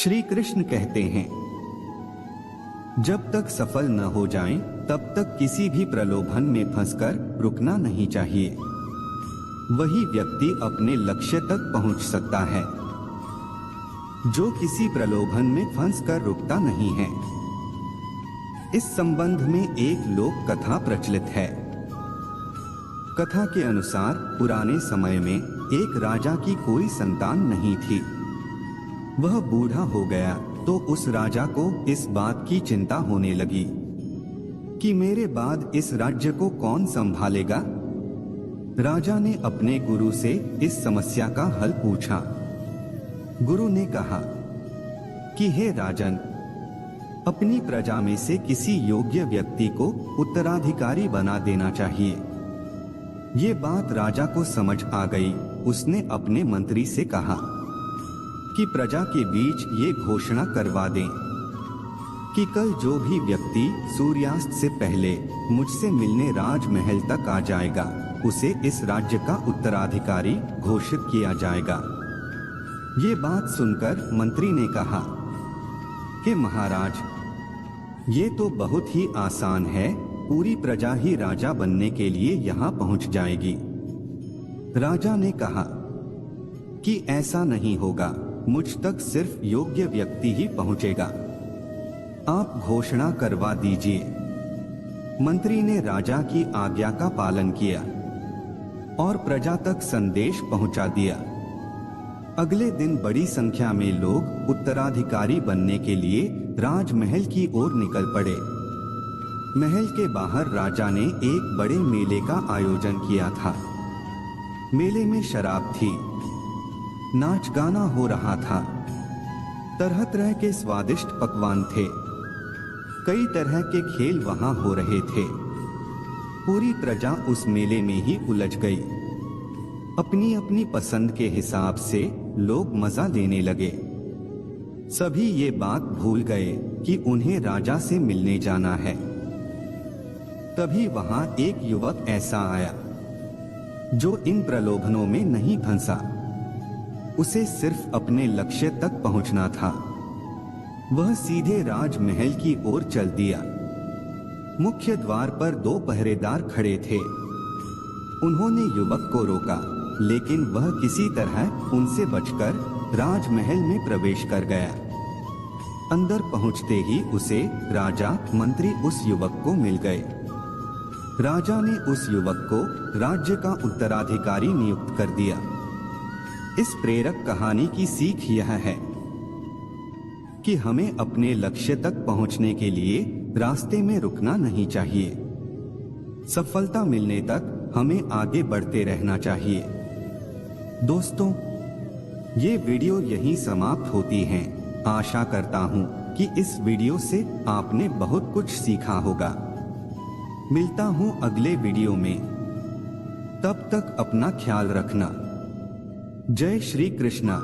श्री कृष्ण कहते हैं, जब तक सफल न हो जाएं, तब तक किसी भी प्रलोभन में फंसकर रुकना नहीं चाहिए। वही व्यक्ति अपने लक्ष्य तक पहुंच सकता है, जो किसी प्रलोभन में फंसकर रुकता नहीं है। इस संबंध में एक लोक कथा प्रचलित है। कथा के अनुसार पुराने समय में एक राजा की कोई संतान नहीं थी। वह बूढ़ा हो गया तो उस राजा को इस बात की चिंता होने लगी कि मेरे बाद इस राज्य को कौन संभालेगा। राजा ने अपने गुरु से इस समस्या का हल पूछा। गुरु ने कहा कि हे राजन, अपनी प्रजा में से किसी योग्य व्यक्ति को उत्तराधिकारी बना देना चाहिए। ये बात राजा को समझ आ गई। उसने अपने मंत्री से कहा कि प्रजा के बीच ये घोषणा करवा दें कि कल जो भी व्यक्ति सूर्यास्त से पहले मुझसे मिलने राजमहल तक आ जाएगा, उसे इस राज्य का उत्तराधिकारी घोषित किया जाएगा। ये बात सुनकर मंत्री ने कहा कि महाराज, ये तो बहुत ही आसान है, पूरी प्रजा ही राजा बनने के लिए यहाँ पहुँच जाएगी। राजा ने कहा कि ऐसा नहीं होगा, मुझ तक सिर्फ योग्य व्यक्ति ही पहुंचेगा। आप घोषणा करवा दीजिए। मंत्री ने राजा की आज्ञा का पालन किया और प्रजा तक संदेश पहुंचा दिया। अगले दिन बड़ी संख्या में लोग उत्तराधिकारी बनने के लिए राजमहल की ओर निकल पड़े। महल के बाहर राजा ने एक बड़े मेले का आयोजन किया था। मेले में शराब थी, नाच गाना हो रहा था, तरह तरह के स्वादिष्ट पकवान थे, कई तरह के खेल वहां हो रहे थे। पूरी प्रजा उस मेले में ही उलझ गई। अपनी अपनी पसंद के हिसाब से लोग मजा लेने लगे। सभी ये बात भूल गए कि उन्हें राजा से मिलने जाना है। तभी वहां एक युवक ऐसा आया जो इन प्रलोभनों में नहीं फंसा। उसे सिर्फ अपने लक्ष्य तक पहुंचना था। वह सीधे राजमहल की ओर चल दिया। मुख्य द्वार पर 2 पहरेदार खड़े थे। उन्होंने युवक को रोका, लेकिन वह किसी तरह उनसे बचकर राजमहल में प्रवेश कर गया। अंदर पहुंचते ही उसे राजा, मंत्री उस युवक को मिल गए। राजा ने उस युवक को राज्य का उत्तराधिकारी नियुक्त कर दिया। इस प्रेरक कहानी की सीख यह है कि हमें अपने लक्ष्य तक पहुंचने के लिए रास्ते में रुकना नहीं चाहिए। सफलता मिलने तक हमें आगे बढ़ते रहना चाहिए। दोस्तों, ये वीडियो यहीं समाप्त होती है। आशा करता हूं कि इस वीडियो से आपने बहुत कुछ सीखा होगा। मिलता हूं अगले वीडियो में। तब तक अपना ख्याल रखना। जय श्री कृष्णा।